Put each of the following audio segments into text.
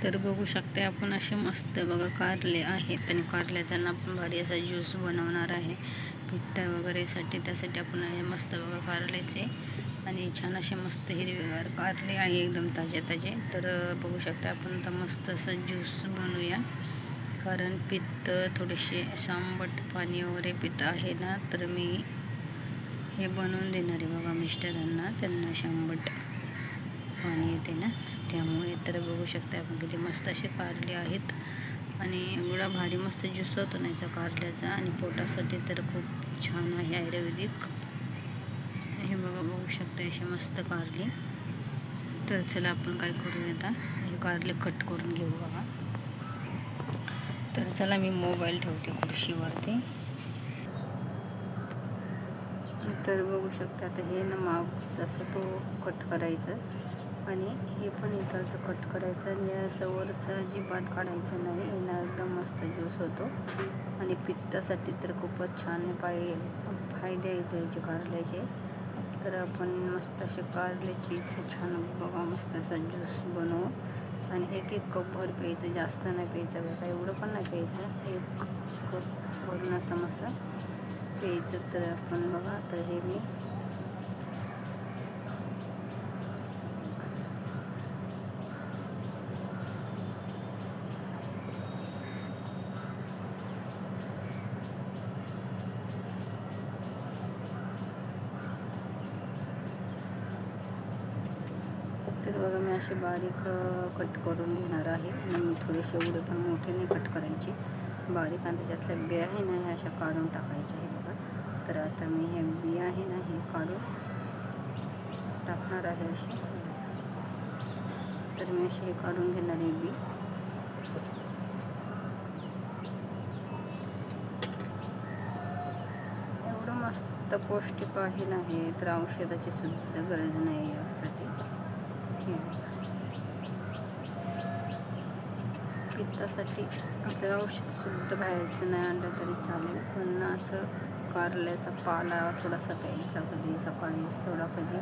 तर बघू शकते आपण असे मस्त बघा कारले आहेत आणि कारल्याचा ना आपण भारी असा ज्यूस बनवणार आहे पित्त वगैरेसाठी. त्यासाठी आपण मस्त बघा कारल्याचे आणि छान असे मस्त हिरवेगार कारले आहे एकदम ताजे ताजे. तर बघू शकता आपण आता मस्त असं ज्यूस बनवूया, कारण पित्त थोडेसे आंबट पाणी वगैरे पित्त आहे ना, तर मी हे बनवून देणार आहे बघा मिस्टरांना, त्यांना आंबट पाणी येते ना त्यामुळे. तर बघू शकता आपण किती मस्त असे कारले आहेत आणि एवढा भारी मस्त ज्यूस होतो ना याचा कारल्याचा आणि पोटासाठी तर खूप छान आहे आयुर्वेदिक. हे बघा बघू शकता असे मस्त कारले. तर चला आपण काय करूया आता, हे कारले कट करून घेऊ बघा. तर चला मी मोबाईल ठेवते खुर्शीवरती. तर बघू शकता आता हे ना मांस असं तो कट करायचं आणि हे पण इथलचं कट करायचं आणि या सवरचं अजिबात काढायचं नाही. यांना एकदम मस्त ज्यूस होतो आणि पित्तासाठी तर खूपच छान फायदे आहेत याचे कारल्याचे. तर आपण मस्त असे कारल्याची छान बघा मस्त असा ज्यूस बनवू आणि एक कपभर प्यायचं, जास्त नाही प्यायचं बघा, एवढं पण नाही प्यायचं, 1 कप भरून असं मस्त प्यायचं. तर आपण बघा तर हे मी तर बघा मी असे बारीक कट करून घेणार आहे आणि मी थोडेसे एवढे पण मोठे नाही कट करायचे, बारीक. आणि त्याच्यातल्या बिया आहे ना ह्या अशा काढून टाकायच्या आहे बघा. तर आता मी हे बिया आहे ना हे काढून टाकणार आहे असे. तर मी असे काढून घेणार आहे बी. एवढं मस्त पौष्टिक आहे ना हे, तर औषधाची सुद्धा गरज नाही यासाठी. पित्तासाठी आपल्याला औषधसुद्धा बाहेरचं नाही आणलं तरी चालेल, पण असं कारल्याचा पाला थोडासा प्यायचा कधी सकाळी, थोडा कधी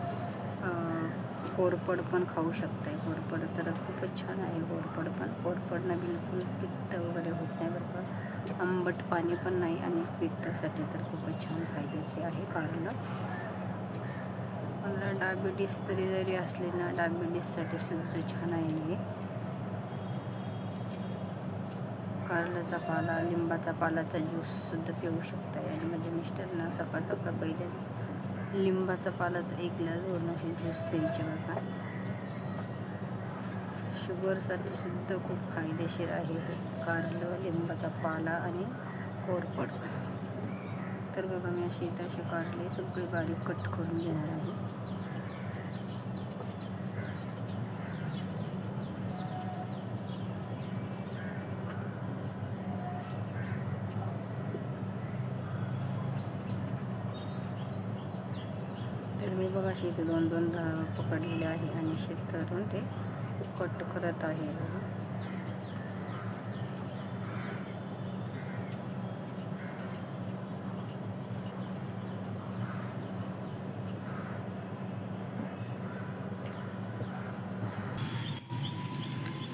कोरपड पण खाऊ शकताय. कोरपड तर खूपच छान आहे. कोरपडनं बिलकुल पित्त वगैरे होत नाही बरं का, आंबट पाणी पण नाही आणि पित्तासाठी तर खूपच छान फायद्याचे आहे कारलं. मला डायबिटीस जरी असले ना, डायबिटीससाठी सुद्धा छान आहे हे. कारल्याचा पाला, लिंबाचा पालाचा ज्यूससुद्धा पिऊ शकता. आणि माझ्या मिस्टरना सकाळ सकाळ पहिले लिंबाचा पालाचा 1 ग्लास भरून असे ज्यूस प्यायचे बघा. शुगरसाठी सुद्धा खूप फायदेशीर आहे हे कारलं, लिंबाचा पाला आणि कोरफड. तर बघा मी असे कारले सगळे बारीक कट करून घेणार आहे. तर मी बघा असे इथे 2-2 पकडलेले आहे आणि शेतरून ते कट करत आहे.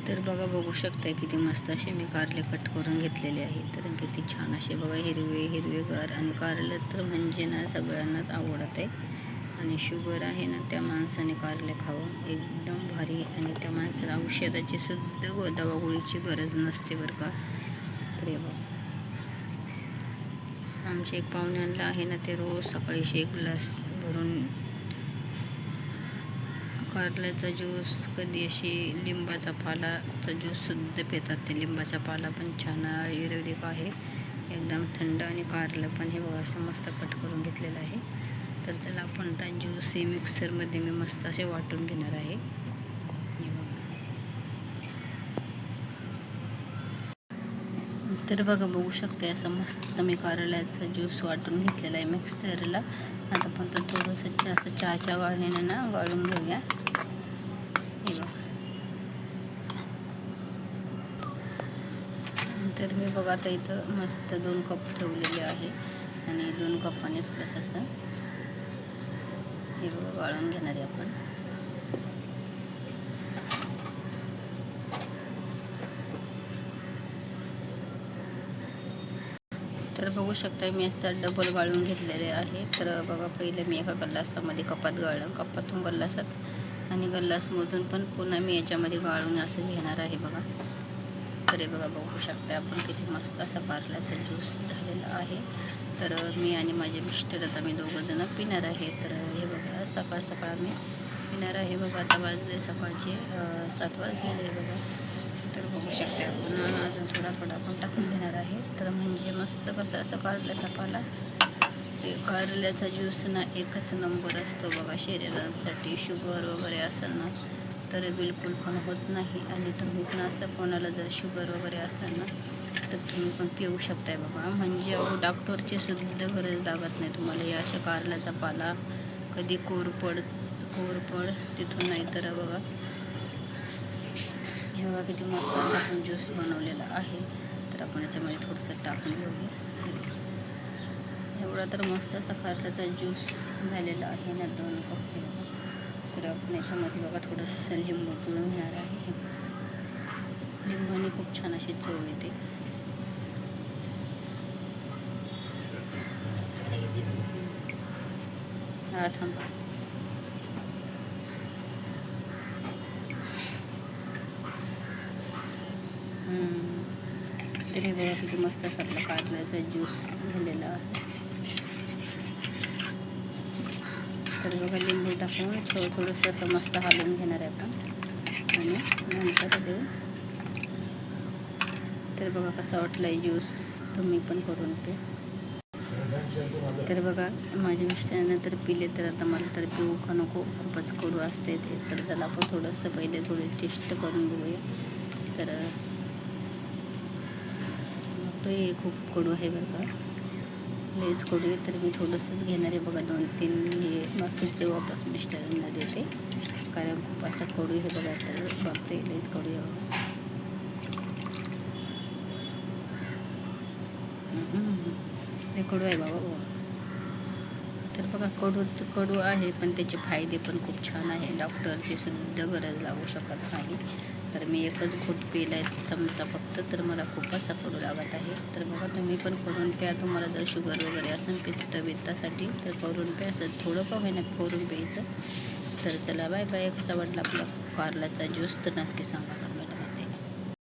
तर बघा बघू शकताय किती मस्त असे मी कारले कट करून घेतलेले आहे. तर किती छान असे बघा हिरवेगार आणि कारलं तर म्हणजे ना सगळ्यांनाच आवडत आहे. आणि शुगर आहे ना त्या माणसाने कारले खावं एकदम भारी. आणि त्या माणसाला औषधाची सुद्धा दवागोळीची गरज नसते बरं का. तर बघा आमचे एक पाहुण्यांना आहे ना, ते रोज सकाळी 1 ग्लास भरून कारल्याचा ज्यूस, कधी अशी लिंबाचा पालाचा ज्यूससुद्धा पितात. ते लिंबाचा पाला पण छान आयुर्वेदिक आहे, एकदम थंड. आणि कारलं पण हे बघा असं मस्त कट करून घेतलेलं आहे. तर चला आपण आता ज्यूस हे मिक्सरमध्ये मी मस्त असे वाटून घेणार आहे. तर बघा बघू शकते असं मस्त मी कारल्याचा ज्यूस वाटून घेतलेला आहे मिक्सरला. आता आपण तर थोडंसं असं चहाच्या गाळणीनं ना गाळून घेऊया. हे बघा तर मी बघा आता इथं मस्त 2 कप ठेवलेले आहे आणि 2 कपाने थोडंसं असं हे बघा गाळून घेणार आहे आपण. तर बघू शकता मी असं डबल गाळून घेतलेले आहे. तर बघा पहिले मी एका गल्लासामध्ये कपात गाळलं, कपातून गल्लासात आणि गल्लासमधून पण पुन्हा मी याच्यामध्ये गाळून असं घेणार आहे बघा. तर हे बघा बघू शकता आपण किती मस्त असा कारल्याचा ज्यूस झालेला आहे. तर मी आणि माझे मिस्टर आता मी दोघंजणं पिणार आहे. तर हे बघा सकाळ सकाळ मी पिणार आहे बघा. आता वाजले सकाळचे 7 वाजलेले बघा. तर बघू शकते आपण अजून थोडा आपण टाकून देणार आहे. तर म्हणजे मस्त कसं असं कारल्याचा पाला, ते कारल्याचा ज्यूस ना एकच नंबर असतो बघा. शरीरासाठी शुगर वगैरे असेल ना तर बिलकुल पण होत नाही. आणि तुम्ही पण असं कोणाला जर शुगर वगैरे असेल ना तर तुम्ही पण पिऊ शकताय बघा. म्हणजे डॉक्टरची सुद्धा गरज लागत नाही तुम्हाला. या अशा कारल्याचा पाला कधी कोरपड तिथून नाही. तर बघा हे बघा किती मस्त आपण ज्यूस बनवलेला आहे. तर आपण याच्यामध्ये थोडंसं टाकून घेऊया. एवढा तर मस्त असा कारल्याचा ज्यूस झालेला आहे ना 2 कप. तर आपण याच्यामध्ये बघा थोडंसं असं लिंबू पिळून घेणार आहे. लिंबाने खूप छान अशी चव येते. हा थांबा. तरी बघा किती मस्त असं आपला कारल्याचा ज्यूस झालेला आहे. तर बघा लिंबू टाकून थोडंसं असं मस्त हलवून घेणार आहे आपण आणि नंतर देऊ. तर बघा कसा वाटला आहे ज्यूस, तुम्ही पण करून पे. तर बघा माझ्या मिस्टरांना तर पिले तर आता मला तर पिऊ का नको, खूपच कडू असते ते. तर चला आपण थोडंसं पहिले थोडी टेस्ट करून बघूया. तर बापरे खूप कडू आहे बरं का, लईच कडू आहे. तर मी थोडंसंच घेणार आहे बघा. 2-3 हे बाकीचे वापस मिस्टरांना देते कारण खूप असा कडू आहे बघा. तर बापरे लईच कडू आहे बघा. हे कडू आहे बाबा. तर बघा कडू आहे पण त्याचे फायदे पण खूप छान आहे. डॉक्टरची सुद्धा गरज लागू शकत नाही. तर मी एकच घोट पिला आहे चमचा फक्त. तर मला खूप असा कडू लागत आहे. तर बघा तुम्ही पण करून प्या. तुम्हाला जर शुगर वगैरे असेल पित्तासाठी तर करून प्या. असं थोडं का होईना करून प्यायचं. तर चला बाय बाय. कसा वाटला आपला कारल्याचा ज्यूस तर नक्की सांगा.